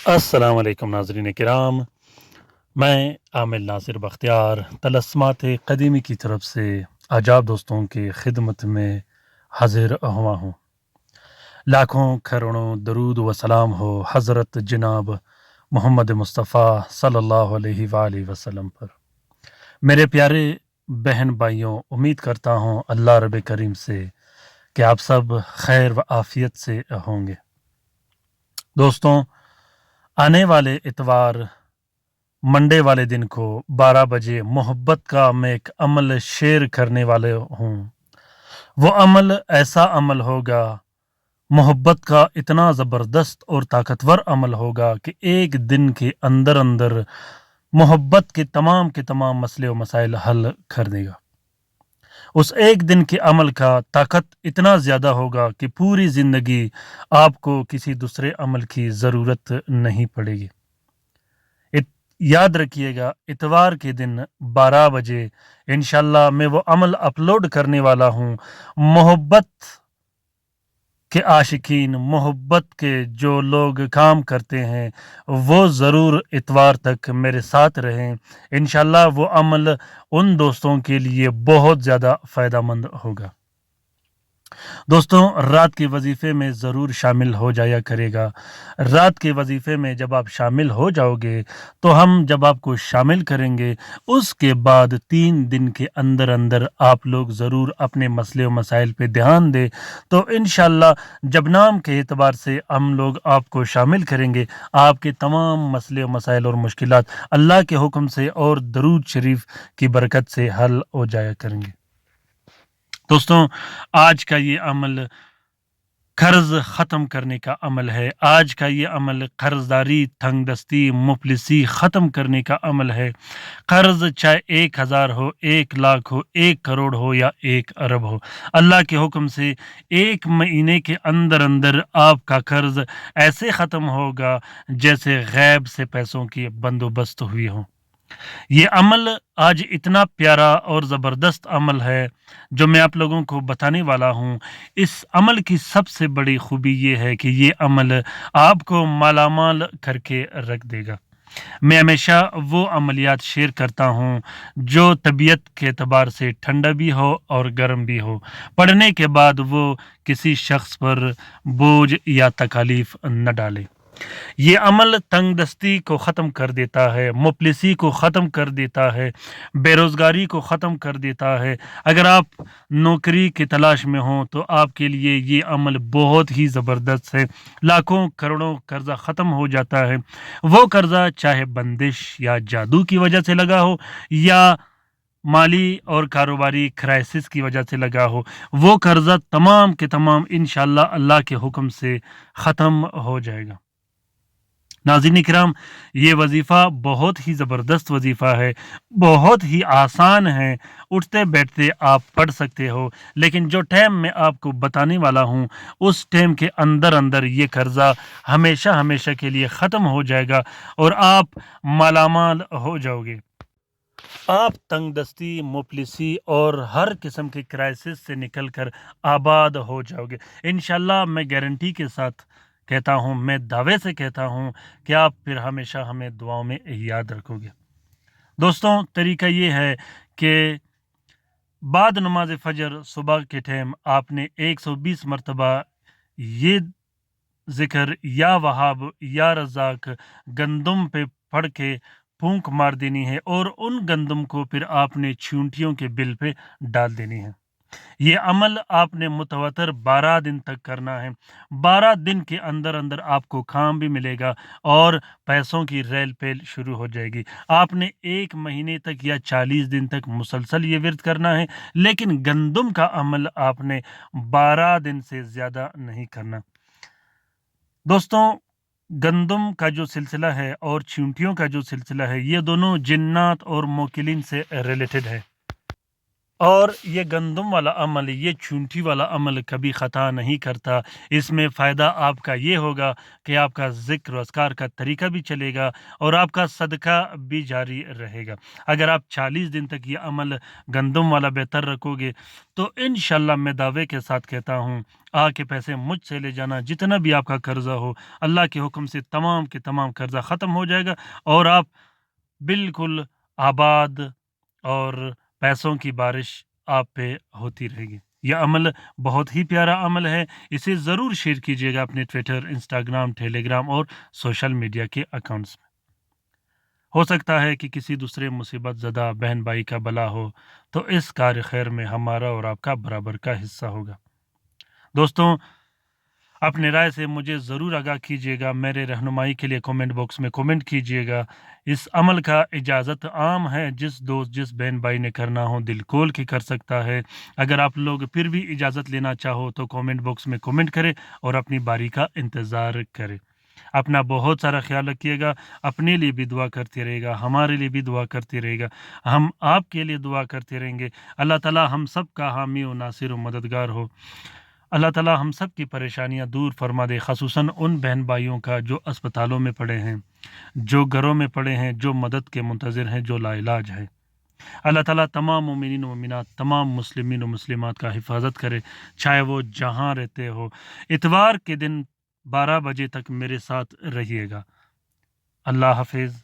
السلام علیکم ناظرین کرام، میں عامل ناصر بختیار طلسمات قدیمی کی طرف سے عجاب دوستوں کی خدمت میں حاضر ہوا ہوں۔ لاکھوں کروڑوں درود و سلام ہو حضرت جناب محمد مصطفیٰ صلی اللہ علیہ وآلہ وسلم پر۔ میرے پیارے بہن بھائیوں، امید کرتا ہوں اللہ رب کریم سے کہ آپ سب خیر و عافیت سے ہوں گے۔ دوستوں، آنے والے اتوار منڈے والے دن کو 12 بجے محبت کا میں ایک عمل شیئر کرنے والے ہوں۔ وہ عمل ایسا عمل ہوگا، محبت کا اتنا زبردست اور طاقتور عمل ہوگا کہ ایک دن کے اندر اندر محبت کے تمام مسئلے و مسائل حل کر دے گا۔ اس ایک دن کے عمل کا طاقت اتنا زیادہ ہوگا کہ پوری زندگی آپ کو کسی دوسرے عمل کی ضرورت نہیں پڑے گی۔ یاد رکھیے گا، اتوار کے دن 12 بجے انشاءاللہ میں وہ عمل اپلوڈ کرنے والا ہوں۔ محبت کے عاشقین، محبت کے جو لوگ کام کرتے ہیں، وہ ضرور اتوار تک میرے ساتھ رہیں۔ انشاءاللہ وہ عمل ان دوستوں کے لیے بہت زیادہ فائدہ مند ہوگا۔ دوستوں، رات کے وظیفے میں ضرور شامل ہو جایا کرے گا۔ رات کے وظیفے میں جب آپ شامل ہو جاؤ گے تو ہم جب آپ کو شامل کریں گے، اس کے بعد 3 دن کے اندر اندر آپ لوگ ضرور اپنے مسئلے و مسائل پہ دھیان دیں، تو انشاءاللہ جب نام کے اعتبار سے ہم لوگ آپ کو شامل کریں گے، آپ کے تمام مسئلے و مسائل اور مشکلات اللہ کے حکم سے اور درود شریف کی برکت سے حل ہو جایا کریں گے۔ دوستوں، آج کا یہ عمل قرض ختم کرنے کا عمل ہے۔ آج کا یہ عمل قرض داری، تنگ دستی، مفلسی ختم کرنے کا عمل ہے۔ قرض چاہے 1000 ہو، 1,00,000 ہو، 1 کروڑ ہو یا 1 ارب ہو، اللہ کے حکم سے 1 مہینے کے اندر اندر آپ کا قرض ایسے ختم ہوگا جیسے غیب سے پیسوں کی بندوبست ہوئی ہو۔ یہ عمل آج اتنا پیارا اور زبردست عمل ہے جو میں آپ لوگوں کو بتانے والا ہوں۔ اس عمل کی سب سے بڑی خوبی یہ ہے کہ یہ عمل آپ کو مالا مال کر کے رکھ دے گا۔ میں ہمیشہ وہ عملیات شیئر کرتا ہوں جو طبیعت کے اعتبار سے ٹھنڈا بھی ہو اور گرم بھی ہو، پڑھنے کے بعد وہ کسی شخص پر بوجھ یا تکالیف نہ ڈالے۔ یہ عمل تنگ دستی کو ختم کر دیتا ہے، مفلسی کو ختم کر دیتا ہے، بے روزگاری کو ختم کر دیتا ہے۔ اگر آپ نوکری کی تلاش میں ہوں تو آپ کے لیے یہ عمل بہت ہی زبردست ہے۔ لاکھوں کروڑوں قرضہ ختم ہو جاتا ہے۔ وہ قرضہ چاہے بندش یا جادو کی وجہ سے لگا ہو یا مالی اور کاروباری کرائسس کی وجہ سے لگا ہو، وہ قرضہ تمام کے تمام انشاءاللہ اللہ کے حکم سے ختم ہو جائے گا۔ ناظرین کرام، یہ وظیفہ بہت ہی زبردست وظیفہ ہے، بہت ہی آسان ہے، اٹھتے بیٹھتے آپ پڑھ سکتے ہو، لیکن جو ٹائم میں آپ کو بتانے والا ہوں اس ٹائم کے اندر اندر یہ قرضہ ہمیشہ کے لیے ختم ہو جائے گا اور آپ مالا مال ہو جاؤ گے۔ آپ تنگ دستی، مفلسی اور ہر قسم کے کرائسس سے نکل کر آباد ہو جاؤ گے انشاءاللہ۔ میں گارنٹی کے ساتھ کہتا ہوں، میں دعوے سے کہتا ہوں کہ آپ پھر ہمیشہ ہمیں دعاؤں میں یاد رکھو گے۔ دوستوں، طریقہ یہ ہے کہ بعد نماز فجر صبح کے ٹائم آپ نے 120 مرتبہ یہ ذکر یا وہاب یا رزاق گندم پہ پڑھ کے پھونک مار دینی ہے اور ان گندم کو پھر آپ نے چونٹیوں کے بل پہ ڈال دینی ہے۔ یہ عمل آپ نے متواتر 12 دن تک کرنا ہے۔ 12 دن کے اندر اندر آپ کو کام بھی ملے گا اور پیسوں کی ریل پیل شروع ہو جائے گی۔ آپ نے 1 مہینے تک یا 40 دن تک مسلسل یہ ورد کرنا ہے، لیکن گندم کا عمل آپ نے 12 دن سے زیادہ نہیں کرنا۔ دوستوں، گندم کا جو سلسلہ ہے اور چونٹیوں کا جو سلسلہ ہے، یہ دونوں جنات اور موکلین سے ریلیٹڈ ہے۔ اور یہ گندم والا عمل، یہ چونٹی والا عمل کبھی خطا نہیں کرتا۔ اس میں فائدہ آپ کا یہ ہوگا کہ آپ کا ذکر و اذکار کا طریقہ بھی چلے گا اور آپ کا صدقہ بھی جاری رہے گا۔ اگر آپ 40 دن تک یہ عمل گندم والا بہتر رکھو گے تو انشاءاللہ میں دعوے کے ساتھ کہتا ہوں آ کے پیسے مجھ سے لے جانا، جتنا بھی آپ کا قرضہ ہو اللہ کے حکم سے تمام کے تمام قرضہ ختم ہو جائے گا اور آپ بالکل آباد اور پیسوں کی بارش آپ پہ ہوتی رہے گی۔ یہ عمل بہت ہی پیارا عمل ہے، اسے ضرور شیئر کیجیے گا اپنے ٹویٹر، انسٹاگرام، ٹیلی گرام اور سوشل میڈیا کے اکاؤنٹس میں۔ ہو سکتا ہے کہ کسی دوسرے مصیبت زدہ بہن بھائی کا بلا ہو تو اس کار خیر میں ہمارا اور آپ کا برابر کا حصہ ہوگا۔ دوستوں، اپنے رائے سے مجھے ضرور آگاہ کیجیے گا، میرے رہنمائی کے لیے کومنٹ باکس میں کومنٹ کیجیے گا۔ اس عمل کا اجازت عام ہے، جس دوست جس بہن بھائی نے کرنا ہو دل کھول کے کر سکتا ہے۔ اگر آپ لوگ پھر بھی اجازت لینا چاہو تو کومنٹ باکس میں کومنٹ کرے اور اپنی باری کا انتظار کرے۔ اپنا بہت سارا خیال رکھیے گا، اپنے لیے بھی دعا کرتے رہے گا، ہمارے لیے بھی دعا کرتے رہے گا، ہم آپ کے لیے دعا کرتے رہیں گے۔ اللہ تعالی ہم سب کا حامی و ناصر و مددگار ہو۔ اللہ تعالی ہم سب کی پریشانیاں دور فرما دے، خصوصاً ان بہن بھائیوں کا جو اسپتالوں میں پڑے ہیں، جو گھروں میں پڑے ہیں، جو مدد کے منتظر ہیں، جو لا علاج ہے۔ اللہ تعالیٰ تمام مومنین و مومنات، تمام مسلمین و مسلمات کا حفاظت کرے، چاہے وہ جہاں رہتے ہو۔ اتوار کے دن 12 بجے تک میرے ساتھ رہیے گا۔ اللہ حافظ۔